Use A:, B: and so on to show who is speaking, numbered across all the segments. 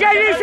A: JVC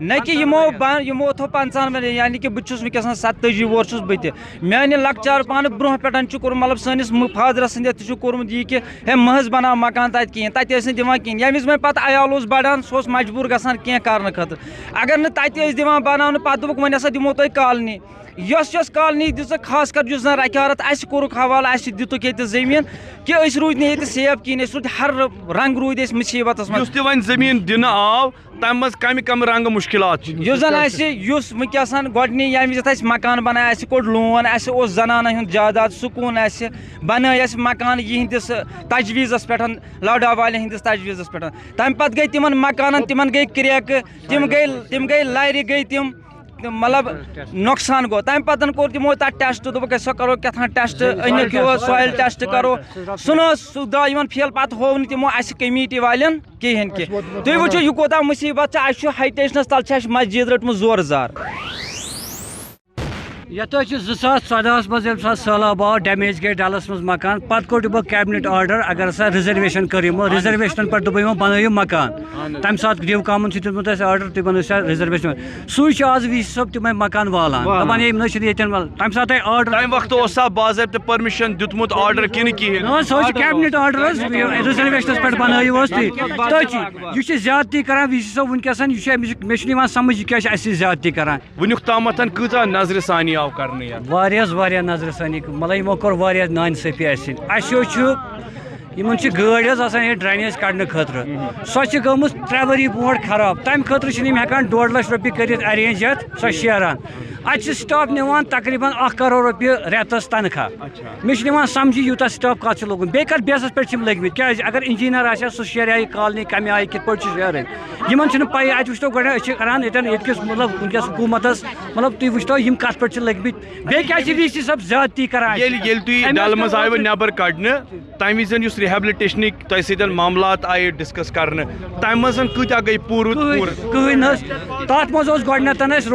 B: نہ کہ یمو تھو 55 یعنی کہ بہٕ چھُس وٕنکٮ۪س 47 وور چھُس بہٕ تہِ میانہِ لۄکچار پانہٕ برونٛہہ پٮ۪ٹھ چھُ کوٚرمُت مطلب سٲنِس فادرَس سٕنٛدِ تہِ چھُ کوٚرمُت یہِ کہِ ہے مہ حظ بناو مکان تَتہِ کِہیٖنۍ تَتہِ ٲسۍ نہٕ دِوان کِہیٖنۍ ییٚمہِ وِزِ وۄنۍ پَتہٕ عیال اوس بَڑان سُہ اوس مجبوٗر گژھان کینٛہہ کَرنہٕ خٲطرٕ اگر نہٕ تَتہِ ٲسۍ دِوان بناونہٕ پَتہٕ دوٚپُکھ وۄنۍ ہسا دِمو تۄہہِ کالنی یۄس کالنی دِژٕکھ خاص کر یُس زَن رکیارت اَسہِ کوٚرُکھ حوالہٕ اَسہِ دِتُکھ ییٚتہِ زٔمیٖن کہِ أسۍ روٗدۍ نہٕ ییٚتہِ سیف کِہیٖنۍ أسۍ روٗدۍ ہر رنٛگ روٗدۍ أسۍ مُصیٖبتَس منٛز
C: یُس تہِ وۄنۍ زٔمیٖن دِنہٕ آو تَمہِ منٛز کَمہِ رنٛگہٕ مُشکِلات چھِ
B: یُس زَن اَسہِ یُس وٕنکٮ۪س گۄڈٕنی ییٚمہِ وِزِ اَسہِ مکان بناے اَسہِ کوٚڑ لون اَسہِ اوس زنانن ہُنٛد جاداد سکوٗن اَسہِ بنٲے اَسہِ مکان یِہنٛدِس تجویٖزس پٮ۪ٹھ لاڈا والٮ۪ن ہِنٛدِس تجویٖزس پٮ۪ٹھ تَمہِ پتہٕ گٔے تِمن مکانن تِمن گٔے کرٛیکہٕ تِم گٔے لرِ گٔے تِم مطلب نۄقصان گوٚو تَمہِ پتہٕ کوٚر تِمو تَتھ ٹٮ۪سٹ دوٚپُکھ سۄ کرو کیٛاہ ٹٮ۪سٹ أنِکھ یور سویِل ٹٮ۪سٹ کرو سُہ درٛاو یِمن فیل پتہٕ ہوو نہٕ تِمو اَسہِ کمیٖٹی والٮ۪ن کِہیٖنۍ کہِ تُہۍ وٕچھِو یہِ کوٗتاہ مُصیٖبت چھُ اَسہِ چھُ ہاے ٹیشنس تل چھِ اَسہِ مسجد رٔٹمٕژ زورٕ زار
D: یتھ حظ چھِ 2014 منٛز ییٚمہِ ساتہٕ سہلاب آو ڈیمیج گٔے ڈلس منٛز مکان پتہٕ کوٚر یِمو کیبنِٹ آرڈر اگر ہسا رِزرویشن کٔر یِمو رِزرویشنن پٮ۪ٹھ دوٚپ یِمو بنٲیِو مکان تمہِ ساتہٕ ڈِو کامن چھُ دیُتمُت اَسہِ آرڈر تُہۍ بنٲیِو سا رِزرویشن سُے چھُ آز وی سی صٲب تِمے مکان والان دپان یِم نہ چھِنہٕ ییٚتٮ۪ن تمہِ ساتہٕ آیہِ آرڈر
C: تَمہِ وقتہٕ اوسا باضٲبطہٕ پٔرمِشن دیُتمُت آرڈر کِنہٕ کِہیٖنۍ
D: سُہ حظ چھُ کیبنِٹ آرڈر حظ رِزرویشنس پٮ۪ٹھ بنٲیِو حظ تُہۍ تٔتھی یہِ چھِ زیادتی کران وی سی صٲب وٕنکیٚس یہِ چھُ مےٚ چھُنہٕ یِوان سمجھ یہِ کیٛاہ چھِ اَسہِ زیادتی کران
C: وٕنیُک تامتھ کۭژاہ نظرِ ثانی آو کرنہٕ
D: واریاہ نظرِ ثانی مطلب یِمو کوٚر واریاہ نااِنصٲفی اَسہِ سۭتۍ اَسہِ حظ چھُ یِمن چھِ گٲڑۍ حظ آسان ییٚتہِ ڈرٛینیج کڑنہٕ خٲطرٕ سۄ چھِ گٔمٕژ 3 ؤری برونٛٹھ خراب تَمہِ خٲطرٕ چھِنہٕ یِم ہٮ۪کان 1.5 لچھ رۄپیہِ کٔرِتھ اَرینٛج یَتھ سۄ شیران اَتہِ چھِ سِٹاف نِوان تقریٖباً 1 کَرور رۄپیہِ رٮ۪تس تنخواہ مےٚ چھُنہٕ یِوان سمجھی یوٗتاہ سِٹاف کَتھ چھُ لوٚگمُت بیٚیہِ کَتھ بیسَس پٮ۪ٹھ چھِ یِم لٔگمٕتۍ کیٛازِ اگر اِنجیٖنر آسہِ ہا سُہ شیرِ یہِ کالنی کَمہِ آیہِ کِتھ پٲٹھۍ چھِ شیرٕنۍ یِمن چھُنہٕ پَیی اَتہِ وٕچھتو گۄڈٕ أسۍ چھِ کران ییٚتٮ۪ن کِس مطلب وٕنکٮ۪س حکوٗمتس مطلب تُہۍ وٕچھتو یِم کَتھ پٮ۪ٹھ چھِ لٔگمٕتۍ بیٚیہِ کیٛازِ چھِ وی سی صٲب زیادتی کران
C: ییٚلہِ تُہۍ ڈلہٕ منٛز آیوٕ نٮ۪بر کڑنہٕ تَمہِ وِزِ یُس رِہیبلِٹیشنٕکۍ تۄہہِ سۭتۍ معاملات آیہِ ڈِسکس کرنہٕ تَمہِ منٛز کۭتیاہ گٔے پوٗرٕ
D: کٕہٕنۍ حظ تَتھ منٛز اوس گۄڈٕنٮ۪تھ اَسہِ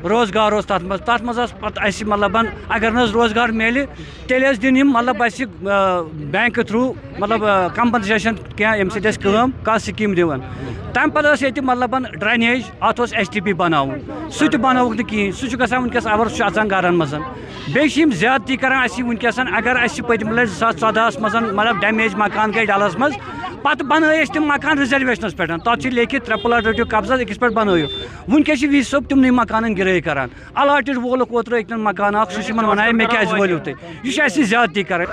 D: روزگار اوس تَتھ منٛز ٲس پَتہٕ اَسہِ مطلب اگر نہٕ حظ روزگار میلہِ تیٚلہِ ٲسۍ دِنۍ یِم مطلب اَسہِ بینٛک تھرٛوٗ مطلب کَمپنسیشن کینٛہہ ییٚمہِ سۭتۍ أسۍ کٲم کانٛہہ سِکیٖم دِوان تَمہِ پَتہٕ ٲس ییٚتہِ مطلب ڈرٛینیج اَتھ اوس STP بَناوُن سُہ تہِ بَنووُکھ نہٕ کِہیٖنۍ سُہ چھُ گژھان وٕنکٮ۪س اَور سُہ چھُ اژان گرن منٛز بیٚیہِ چھِ یِم زیادتی کران اَسہِ وٕنکٮ۪س اگر اَسہِ پٔتمہِ لَٹہِ 2014 منٛز مطلب ڈیمیج مکان گٔے ڈلس منٛز پتہٕ بنٲے اَسہِ تِم مکان رِزرویشنس پٮ۪ٹھ تَتھ چھِ لیکھِتھ 3 رٔٹِو قبضس أکِس پٮ۪ٹھ بنٲیِو وٕنکٮ۪س چھِ وی سی صٲب تِمنٕے مکانن گِرٲے کران الاٹِڈ وولُکھ اوترٕ أکۍ مکان اکھ سُہ چھُ یِمن ونان مےٚ کیٛازِ وٲلِو تُہۍ یہِ چھُ اَسہِ زیادتی کران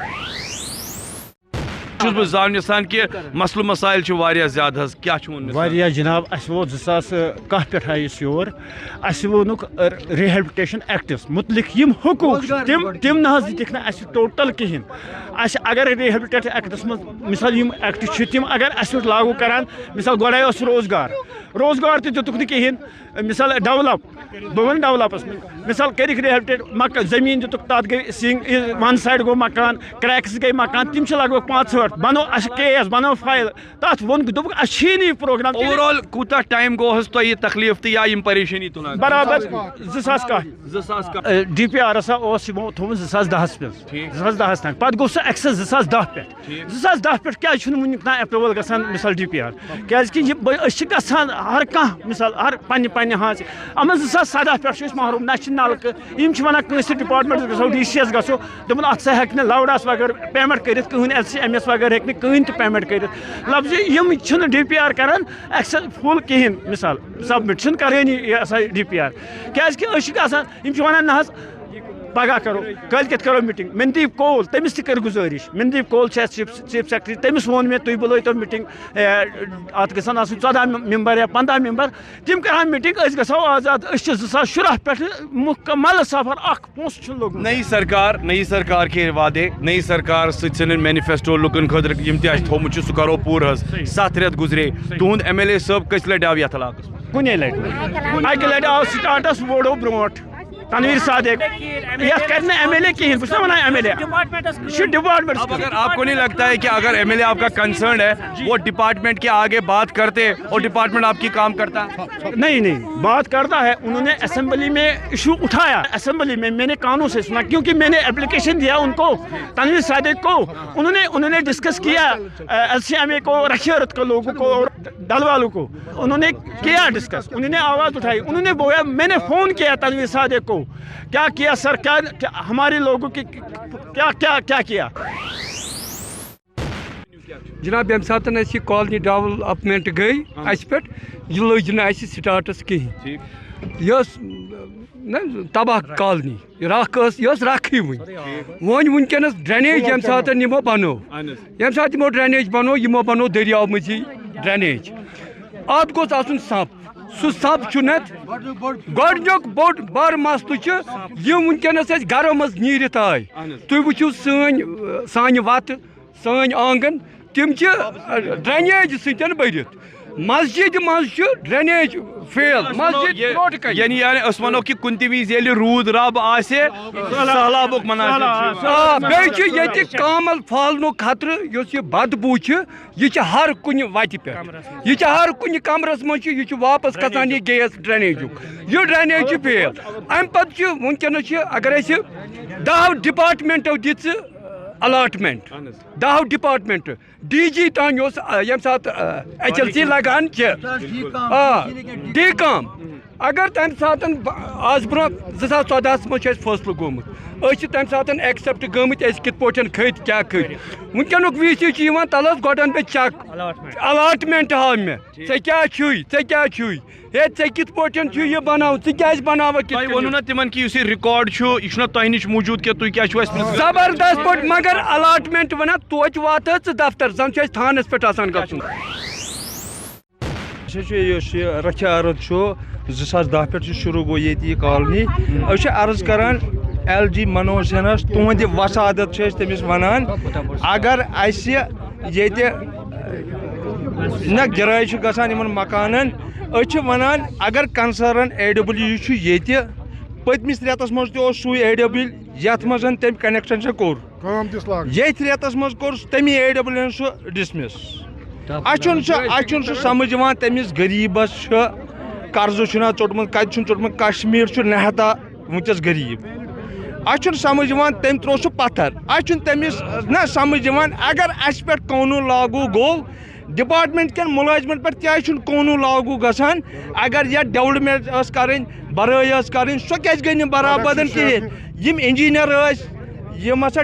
C: چھُس بہٕ زانُن یژھان کہِ مسلہٕ مسایل چھِ واریاہ زیادٕ حظ کیٛاہ چھُ ووٚنمُت
E: واریاہ جناب اَسہِ ووت 2010 پٮ۪ٹھ آیہِ أسۍ یور اَسہِ ووٚنُکھ رِہیبلِٹیشن ایکٹس مُتعلِق یِم حقوٗق تِم نہ حظ دِتِکھ نہٕ اَسہِ ٹوٹل کِہینۍ اَسہِ اگر رِہیبلِٹیشن ایکٹس منٛز مِثال یِم ایکٹ چھِ تِم اگر اَسہِ پٮ۪ٹھ لاگوٗ کران مِثال گۄڈے اوس روزگار تہِ دِتُکھ نہٕ کِہینۍ مِثال ڈیولپ بہٕ وَنہٕ ڈیولپس منٛز مِثال کٔرِکھ رِہیبلِٹیٹ زٔمیٖن دِتُکھ تَتھ گٔے سِنگ وَن سایڈ گوٚو مکان کریکٕس گٔے مکان تِم چھِ لگ بگ 5-8 بنو اَسہِ کیس بنو فایل تَتھ ووٚنُکھ دوٚپُکھ اَسہِ چھِی نہٕ یہِ پروگرام
C: اوٚوَرآل کوٗتاہ ٹایم گوٚو حظ تۄہہِ یہِ تکلیٖف تہٕ یا یِم پریشٲنی تُلان
E: برابر 2010 DPR ہسا اوس یِمو تھوٚومُت 2010 پٮ۪ٹھ 2010 تام پتہٕ گوٚو سُہ ایکسس 2010 پٮ۪ٹھ 2010 پٮ۪ٹھ کیازِ چھُنہٕ وُنیُک تام ایپروول گژھان مِثال DPR کیازِ کہِ أسۍ چھِ گژھان ہر کانٛہہ مِثال ہر پننہِ ہانٛژِ اَتھ منٛز 2017 پٮ۪ٹھ چھِ أسۍ محروٗم نہ چھِ نلکہٕ یِم چھِ وَنان کٲنٛسہِ ڈِپاٹمنٹس گژھو DC یس گژھو دوٚپُن اَتھ سا ہیٚکہِ نہٕ لوڈاس وغٲر پیمنٹ کٔرِتھ کٕہٕنۍ LCMS وغٲر ہیٚکہِ نہٕ کٕہٕنۍ تہِ پیمنٹ کٔرِتھ لفظ یِم چھِنہٕ DPR کران ایکسس فُل کِہینۍ مِثال سبمِٹ چھِنہٕ کرٲنی یہِ ہسا DPR کیازِ کہِ أسۍ چھِ گژھان یِم چھِ وَنان نہ حظ پگہہ کرو کٲلکٮ۪تھ کرو میٖٹِنٛگ مندیٖپ کول تٔمِس تہِ کٔر گُزٲرِش مندیٖپ کول چھِ اَسہِ چیٖف سیکرٹری تٔمِس ووٚن مےٚ تُہۍ بُلٲیتو میٖٹِنٛگ اَتھ گژھن آسٕنۍ 14 ممبر یا 15 ممبر تِم کرہن میٖٹِنٛگ أسۍ گژھو آزاد أسۍ چھِ 2016 پٮ۪ٹھٕ مُکمل سفر اکھ پونٛسہٕ چھُنہٕ لوٚگمُت
C: نئی سرکار کے وعدے نئی سرکار سۭتۍ ژھٕنٕنۍ مینِفیسٹو لُکن خٲطرٕ یِم تہِ اَسہِ تھوٚومُت چھُ سُہ کرو پوٗرٕ حظ 7 رٮ۪تھ گُزرے تُہُنٛد MLA صٲب کٔژِ لٹہِ آو یتھ علاقس
E: کُنے لٹہِ اکہِ لٹہِ آو سٹاٹس ووڈو برونٛٹھ تنویر صادق یہ کرنا ایم ایل اے کہین بس ونان ایم ایل اے ڈپارٹمنٹ.
C: اب اگر آپ کو نہیں لگتا ہے کہ اگر ایم ایل اے آپ کا کنسرن ہے وہ ڈپارٹمنٹ کے آگے بات کرتے اور ڈپارٹمنٹ آپ کی کام کرتا؟
E: نہیں بات کرتا ہے. انہوں نے اسمبلی میں ایشو اٹھایا, اسمبلی میں نے کانوں سے سنا کیونکہ میں نے اپلیکیشن دیا ان کو تنویر صادق کو. انہوں نے ڈسکس کیا ایل سی ایم اے کو, رشیارت کو, لوگوں کو اور ڈل والوں کو انہوں نے کیا ڈسکس. انہوں نے آواز اٹھائی, انہوں نے بولا میں نے فون کیا تنویر صادق کو, کیا کیا سر, کیا ہمارے لوگوں کی کیا کیا.
F: جناب یم سات یہ کالنی ڈیولپمنٹ گئی اس پہ یہ لج نا سٹاٹس کہین, یہ تباہ کالنی رکھ یہ رکھے ونکس ڈرینیج یم سات یمو بنو, یم سات یمو ڈرینیج بنو یمو بنو دریاو مزی ڈرینیج. ات گوس آسن سپ, سہ سپ چھنت گۄڈنیُک بوٚڑ بار مسلہٕ یم ونکس گرو مز نیرت آئی. تُہۍ وٕچھِو سانہِ وتہٕ سٲنۍ آنگن تم ڈرینیج سۭتۍ بٔرِتھ. مسجد مز ڈرینیج فیل, مسجد
C: یعنی اس ونو کہ کن تہ وز ییٚلہِ روٗد رب آسہِ سہلابُک مناظر
F: بیٚیہِ چھِ کامل پھالنُک خطرٕ. یُس یہِ بدبوٗ چھِ یہِ چھِ ہر کُنہِ وتہِ پٮ۪ٹھ, یہِ چھِ ہر کُنہِ کمرس منٛز چھِ, یہِ چھُ واپس کھسان یہِ گیس ڈرینیجُک. یہِ ڈرینیج چھِ فیل. امہِ پتہٕ چھِ ونکیٚنس چھِ اگر أسۍ 10 ڈپارٹمنٹو دِژ الاٹمنٹ, 10 ڈپارٹمنٹ ڈی جی تان یم سات ایچ ایل سی لگان ڈی کام. اگر تمہ سات آز برو 2014 مجھ فیصلہ گومت تمہ سات ایکسپٹ گمت کت پہ کھت کیا کھت. ونکینک وی سی تلس گۄڈن پہ چک الاٹمنٹ ہاو مے ے کیا چھُے ہے ے کت پہ یہ بناو ژٕ بناوک.
C: تۄہہِ ووٚنوُ نا تِمن کہ یُس یہِ رِکاڈ چھُ یہِ چھُنہ تۄہہِ نِش موٗجوٗد کینٛہہ تُہۍ کیٛاہ چھُو اَسہِ
F: زبردست پٲٹھۍ مگر الاٹمنٹ ونان توتہِ وات ژٕ دفتر زن چھُ اَسہِ تھانس پٮ۪ٹھ آسان گژھُن.
G: رکھیارت 2010 پہ شروع گو یہ کالنی. عرض کران ایل جی منوج سنس تہد وسادت تمس ونان اگر اس نہ گراے گژھان یمن مکانن ونان اگر کنسرن اے ڈبلیو یہ پتمس ریتس مز تہ سوی اے ڈبلیو یت مز تم کنیکشن کور یت ریتس مز کور تمی اے ڈبلیو سہ ڈسمس. اچھن سہ سمجھ تمس غریبس قرض چھنا ژوٚٹمُت کتہِ چھُن ژوٚٹمُت کشمیر چھُ نہتا ونکس غریب. اچھن سمجھ تم ترو سہ پتھر. اچھن تمس نہ سمجھ اگر اس پہ قانون لاگو گو ڈپارٹمنٹ کن ملازمن پہ کیا قانون لاگو گژھان. اگر یہ ڈیولپمنٹ کریں برٲے کریں سو کیازِ گٔے نہٕ برابردن کہین. یم انجینئر یم ہسا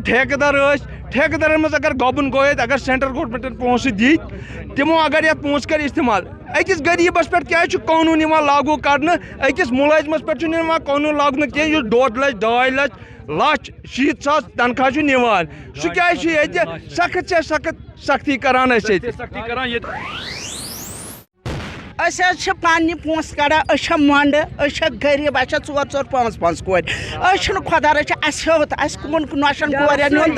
G: ٹھیکدارن مز اگر گوبن گویت اگر سینٹرل گورمنٹن پونسہ دِتۍ تمو اگر یہ پونسہ کر استعمال اکس غریبس پہ کیا قانون لاگو کرنا اکس ملازمس پہ قانون لاگن کی 1.5 لچھ 2 لچھ 60,000 تنخواہ نوان سہ کیا سخت سے سختی کران
H: پنہ پونسہ کڑان منڈ غریب 4-4-5 کور خدا رچ کن نوشن کورین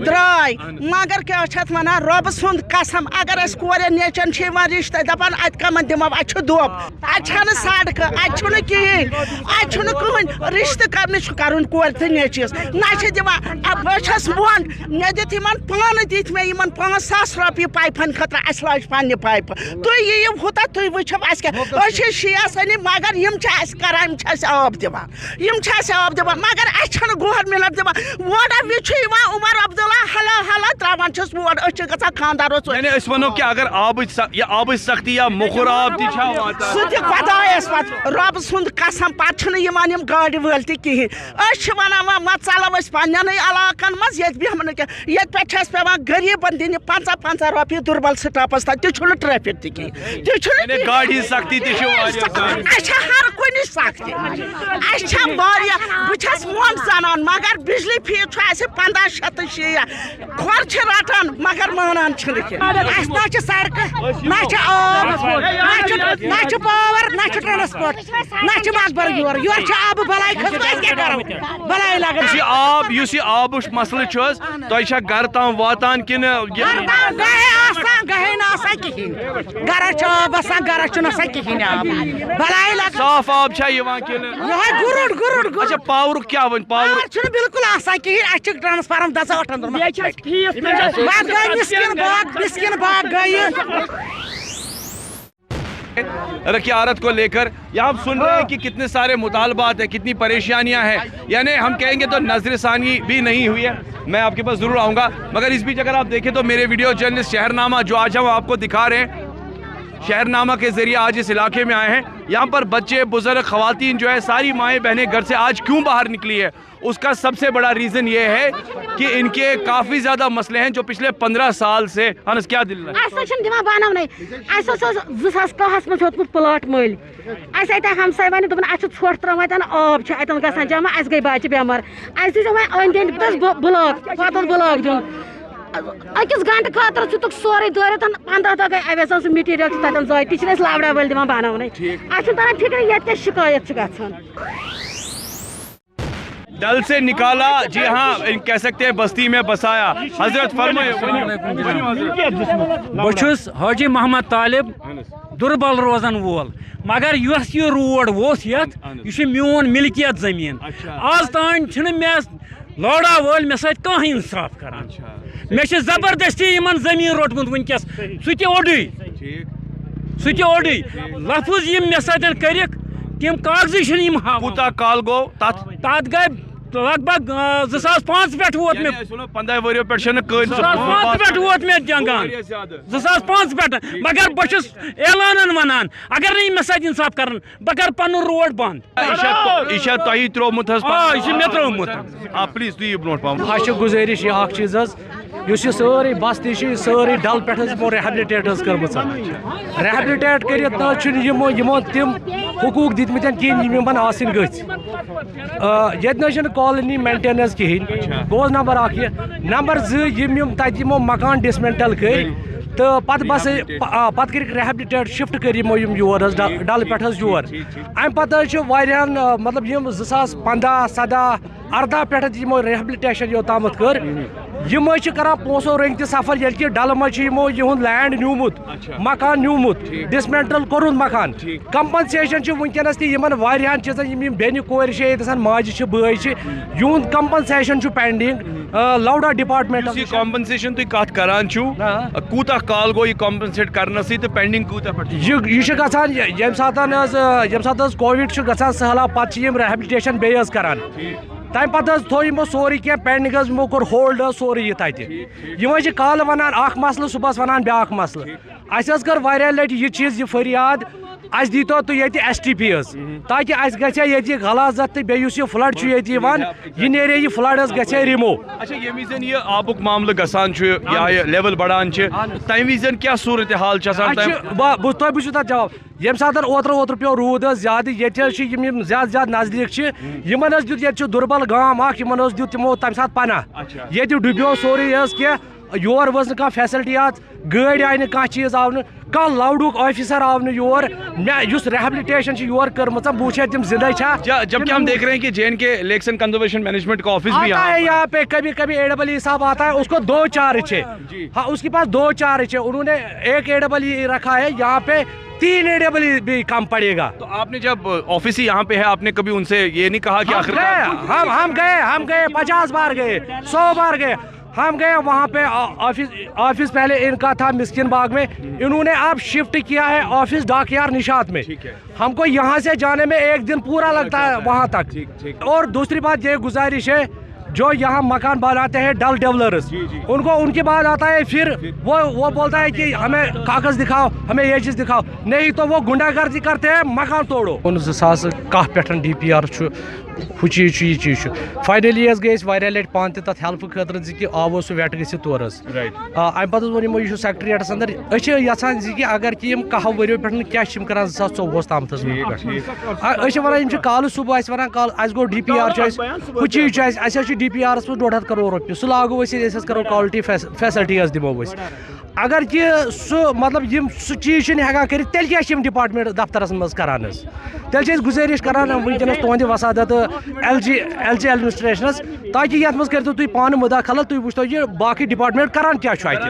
H: درائے مگر کیا ونان رب سند قسم اگر کورین نیچن رشتہ دپان ات کمن دمو ات دب ات سڑک ات کہین ات کہین رشتہ کرن کور تو نیچس نہ دان بس بن مے دت پانہ دت مے 5,000 رۄپیہِ پائپن خاطر اس لاج پنہ پائپ تھی یِیو ہوتا تھی وچو شیعہ سنی مگر کران آب دِوان مگر اچھا گورمنٹ دِوان ووٹر وز عمر عبداللہ حلا تراوان چھس ووٹ گژھان خاندارو
C: ونو کہ اگر آب سختی یا موٚکُر آب
H: سہ تہ خدایس پتہ رب سند قسم پتہ گاڑِ وٲلۍ تہِ کہین ونان ژلو پنن علاقن مز یت پہ پیوان غریبن دِنہِ 50 رۄپیہِ دُربل سٹاپس تک تہ ٹریفک تہ کہین
C: گاڑی سختی
H: ہر کن سختی بہت من زنان مگر بجلی فیس 1506 کھور رٹان مگر مانان نہ سڑک نہ آب نہ پاور نہ ٹرانسپورٹ نہ مقبر یور آب بلائی کھسو بلائی لگان
C: آب اس آبک مسلہ تہ گھر تام واتان کن
H: گہے نسا کہین گرس آب آسان گرس نسا کہین آب بلائی لگان
C: صاف آب چھا یوان کنہ
H: یہ گرڈ
C: اچھا پاور کیا ون پاور
H: چھُنہٕ بالکل آسان کہین اس ٹرانسفارم 10-8 دۄہن
A: بیٚیہِ چھِ اَسہِ فیٖس
H: پتہٕ گٔے مسکن باغ گٔیہِ
C: رکیارت کو لے کر یہاں آپ سن رہے ہیں کہ کتنے سارے مطالبات ہیں کتنی پریشانیاں ہیں یعنی ہم کہیں گے تو نظر ثانی بھی نہیں ہوئی ہے میں آپ کے پاس ضرور آؤں گا مگر اس بیچ اگر آپ دیکھیں تو میرے ویڈیو جرنلسٹ شہرنامہ جو آج ہم آپ کو دکھا رہے ہیں شہرنامہ کے ذریعے آج اس علاقے میں آئے ہیں یہاں پر بچے بزرگ خواتین جو ہے ساری مائیں بہنیں گھر سے آج کیوں باہر نکلی ہے اس کا سب سے بڑا ریزن یہ ہے کہ ان کے کافی زیادہ مسئلے ہیں جو پچھلے 15 سال سے ہنس کیا دل ہے
A: پلاٹ مل اس ہمساے ون دس ژھوٹ ترٛوان آب گژھان جمع اس گئی بچہ بیمار اس دی أنٛدۍ أنٛدۍ بلاک پتہٕ بلاک دیُن أکِس گنٹہٕ خٲطرٕ ژھُتُکھ سورُے دٲرِتھ 15 دۄہ گٔے اویسان سُہ میٹیٖریل چھُ تتٮ۪ن ضایہِ تہِ چھِنہٕ أسۍ لابڑا وٲلۍ دِوان بناونٕے اَسہِ چھُنہٕ تران فِکرِ ییٚتہِ کیٛاہ شِکایت چھِ گژھان
C: ڈل سے نکالا جی ہاں کہہ سکتے ہیں بستی میں بسایا حضرت فرمائے
D: بچھس حاجی محمد طالب دربل روزن وول مگر یس یہ روڈ ووت یت یہ میون ملکیت زمین آز تان چھنہ مے لوڑا وول مے سۭتۍ کانٛہہ انصاف کران مے چھ زبردستی یمن زمین روٹمت ونکس سُہ تہِ اوڑٕے لفظ یم مے سۭتۍ کٔرِکھ تِم کاغذی چھنہٕ یم ہاوان
C: کوٗتاہ کال گوٚو
D: تتھ گٔے لگ بگ 2005 پہ ووت مے
C: 15 ؤریو پٮ۪ٹھ چھنہٕ کٕہٕنۍ
D: 2005 پہ ووت مے جنگان 2005 پہ مگر بہٕ چھُس اعلانن ونان اگر نہٕ مے سۭتۍ انصاف کرن بہٕ کرٕ پنُن روڈ بند
C: یہ چھا تۄہی ترٛوومُت حظ
D: یہ چھُ مےٚ ترٛوومُت
C: پلیٖز تُہۍ یِیِو برونٛٹھ پہم
D: اَسہِ چھِ گُزٲرِش یہِ اکھ چیٖز حظ یُس یہِ سٲرٕے بستی چھِ سٲرٕے ڈل پٮ۪ٹھ حظ یِمو ریہبلِٹیٹ حظ کٔرمٕژ ریہبلِٹیٹ کٔرِتھ نہ حظ چھُنہٕ یِمو تِم حقوٗق دِتمٕتۍ کِہیٖنۍ یِم یِمن آسٕنۍ گٔژھۍ ییٚتہِ نہ حظ چھنہٕ کالنی مینٹیننس کِہیٖنۍ گوٚو نمبر اکھ یہِ نمبر 2 یِم تتہِ یِمو مکان ڈسمینٹل کٔرۍ تہٕ پتہٕ بسے پتہٕ کٔرِکھ ریہبلِٹیٹ شفٹ کٔرۍ یِمو یِم یور حظ ڈل پٮ۪ٹھ حظ یور امہِ پتہٕ حظ چھُ واریاہن مطلب یِم 2015 17 18 پٮ۪ٹھ یِمو ریہبلِٹیشن یوتامتھ کٔر یِم حظ چھِ کران پونٛسو رٔنٛگۍ تہِ سفر ییٚلہِ کہِ ڈلہٕ منٛز چھِ یِمو یِہُنٛد لینڈ نیوٗمُت مکان نیوٗمُت ڈسمینٹل کوٚرُن مکان کمپنسیشن چھِ ونکیٚنس تہِ یِمن واریاہن چیٖزن یِم بیٚنہِ کورِ چھِ ییٚتہِ آسان ماجہِ چھِ بٲے چھِ یِہُنٛد کمپنسیشن چھُ پینڈنگ لوڈا ڈپارٹمنٹ
C: کمپنسیشن تُہۍ کتھ کران چھُو کوٗتاہ کال گوٚو یہِ کمپنسیٹ کرنسٕے تہٕ پینڈنگ کوٗتاہ پٮ۪ٹھ
D: یہ چھُ گژھان ییٚمہِ ساتہٕ حظ کووِڈ چھُ گژھان سہلاب پتہٕ چھِ یِم ریہبلِٹیشن بیٚیہِ حظ کران تمہِ پتہٕ حظ تھوٚو یِمو سورُے کینٛہہ پینڈنگ حظ یِمو کوٚر ہولڈ حظ سورُے یہِ تتہِ یِم حظ چھِ کالہٕ ونان اکھ مسلہٕ صُبحس ونان بیاکھ مسلہٕ اَسہِ حظ کٔر واریاہ لٹہِ یہِ چیٖز یہِ فریاد اَسہِ دیٖتو تُہۍ ییٚتہِ STP حظ تاکہِ اَسہِ گژھِ ہا ییٚتہِ یہِ غلازت تہٕ بیٚیہِ یُس یہِ فلڈ چھُ ییٚتہِ یِوان یہِ نیرِ یہِ فلڈ حظ گژھِ ہا رِموٗ
C: اچھا ییٚمہِ وِزِ یہِ آبُک معاملہٕ گژھان چھُ یا یہِ لیول بڑان چھِ تمہِ وِزِ کیٛاہ صوٗرتِ حال چھِ آسان
D: تۄہہِ بوٗزِو تتھ جواب ییٚمہِ ساتہٕ اوترٕ پیوٚو روٗد حظ زیادٕ ییٚتہِ حظ چھِ یِم زیادٕ نزدیٖک چھِ یِمن حظ دیُت ییٚتہِ چھُ دُربل گام اکھ یِمن حظ دیُت تِمو تمہِ ساتہٕ پناہ ییٚتہِ ڈُبیو سورُے حظ کینٛہہ یور وٲژ نہٕ کانٛہہ فیسلٹی اتھ گٲڑۍ آیہِ نہٕ کانٛہہ چیٖز آو نہٕ کانٛہہ لاوڈُک آفیسر آو نہٕ یور مےٚ یُس ریہبلِٹیشن چھِ یور کٔرمٕژ بہٕ وٕچھِ تِم زِندے چھا
C: جبکہ ہم دیکھ رہے ہیں کہ JNK lakes and conservation management کا آفس بھی
D: آتا ہے یہاں پہ کبھی کبھی AEE صاحب آتا ہے اس کو 2 چارج ہے ہاں اس کے پاس 2 چارج ہے انہوں نے ایک AEE رکھا ہے یہاں پہ 3 AEE بھی کام پڑے گا
C: تو آپ نے جب آفس ہی یہاں پہ ہے آپ نے کبھی ان سے یہ نہیں کہا کہ
D: ہم گئے 50 بار گئے 100 بار گئے ہم گئے وہاں پہ آفس پہلے ان کا تھا مسکن باغ میں انہوں نے اب شفٹ کیا ہے آفس ڈاکیار نشاط میں ہم کو یہاں سے جانے میں 1 دن پورا لگتا ہے وہاں تک اور دوسری بات یہ گزارش ہے جو یہاں مکان بناتے ہیں ڈل ڈیولرز ان کے بعد آتا ہے پھر وہ بولتا ہے کہ ہمیں کاغذ دکھاؤ ہمیں یہ چیز دکھاؤ نہیں تو وہ گنڈا گردی کرتے ہیں مکان توڑو 2010 پٮ۪ٹھ DPR چھُ ہُہ چیٖز چھُ یہِ چیٖز چھُ فاینلی حظ گٔے أسۍ واریاہ لٹہِ پانہٕ تہِ تتھ ہیلپ خٲطرٕ زِ کہِ آو اوس سُہ ویٹ گٔژھِتھ تورٕ حظ امہِ پتہٕ حظ ووٚن یِمو یہِ چھُ سیکٹریٹس اندر أسۍ چھِ یژھان زِ کہِ اگر کہِ یِم 10 ؤریو پٮ۪ٹھ کیٛاہ چھِ یِم کران 2024 تامتھ حظ أسۍ چھِ ونان یِم چھِ کالہٕ صبح اَسہِ ونان کالہٕ اَسہِ گوٚو DPR چھُ اَسہِ ہُہ چیٖز چھُ اَسہِ حظ چھُ DPR یس منٛز 1.5 کرور رۄپیہِ سُہ لاگو أسۍ أسۍ حظ کرو کالٹی فیسلٹی حظ دِمو أسۍ اگر کہِ سُہ مطلب یِم سُہ چیٖز چھِنہٕ ہٮ۪کان کٔرِتھ تیٚلہِ کیٛاہ چھِ یِم ڈپارٹمنٹ دفترس منٛز کران حظ تیٚلہِ چھِ أسۍ گُزٲرِش کران ونکیٚنس تُہنٛدِ وسادت LG ایڈمنسٹریشنس تاکہِ یتھ منٛز کٔرِتو تُہۍ پانہٕ مُداخلت تُہۍ وٕچھتو یہِ باقٕے ڈپارٹمنٹ کران کیٛاہ چھُ اتہِ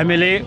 E: MLA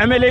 E: MLA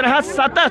E: 370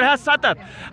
E: 370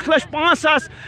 E: 1,05,000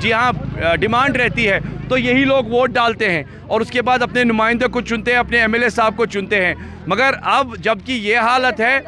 C: جی ہاں ڈیمانڈ رہتی ہے تو یہی لوگ ووٹ ڈالتے ہیں اور اس کے بعد اپنے نمائندے کو چنتے ہیں, اپنے MLA صاحب کو چنتے ہیں. مگر اب جب کہ یہ حالت ہے,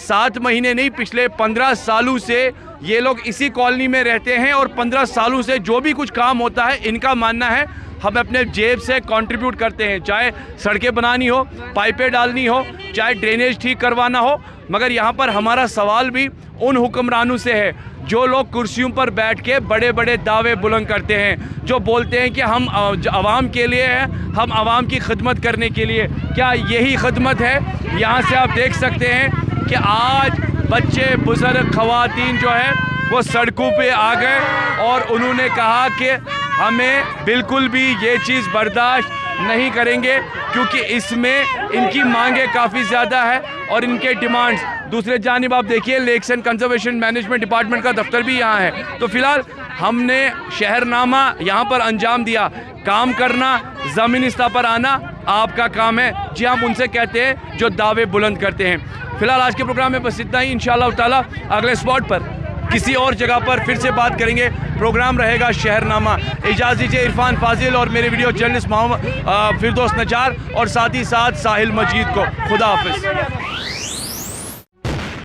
C: 7 مہینے نہیں پچھلے 15 سالوں سے یہ لوگ اسی کالونی میں رہتے ہیں اور 15 سالوں سے جو بھی کچھ کام ہوتا ہے ان کا ماننا ہے ہم اپنے جیب سے کنٹریبیوٹ کرتے ہیں, چاہے سڑکیں بنانی ہو, پائپیں ڈالنی ہو, چاہے ڈرینیج ٹھیک کروانا ہو. مگر یہاں پر ہمارا سوال بھی ان حکمرانوں سے ہے جو لوگ کرسیوں پر بیٹھ کے بڑے بڑے دعوے بلند کرتے ہیں, جو بولتے ہیں کہ ہم عوام کے لیے ہیں, ہم عوام کی خدمت کرنے کے لیے. کیا یہی خدمت ہے؟ یہاں سے آپ دیکھ سکتے ہیں کہ آج بچے, بزرگ, خواتین جو ہے وہ سڑکوں پہ آ گئے اور انہوں نے کہا کہ ہمیں بالکل بھی یہ چیز برداشت نہیں کریں گے کیونکہ اس میں ان کی مانگیں کافی زیادہ ہے اور ان کے ڈیمانڈز. دوسرے جانب آپ دیکھیے lakes and conservation management department کا دفتر بھی یہاں ہے. تو فی الحال ہم نے شہر نامہ یہاں پر انجام دیا. کام کرنا, زمینی سطح پر آنا آپ کا کام ہے. جی ہم ان سے کہتے ہیں جو دعوے بلند کرتے ہیں. فی الحال آج کے پروگرام میں بس اتنا ہی. انشاءاللہ تعالیٰ اگلے اسپاٹ پر کسی اور جگہ پر پھر سے بات کریں گے. پروگرام رہے گا شہر نامہ. اجازت دیجیے عرفان فاضل اور میرے ویڈیو جرنلسٹ محمد فردوس نجار اور ساتھ ہی ساتھ ساحل مجید کو. خدا حافظ.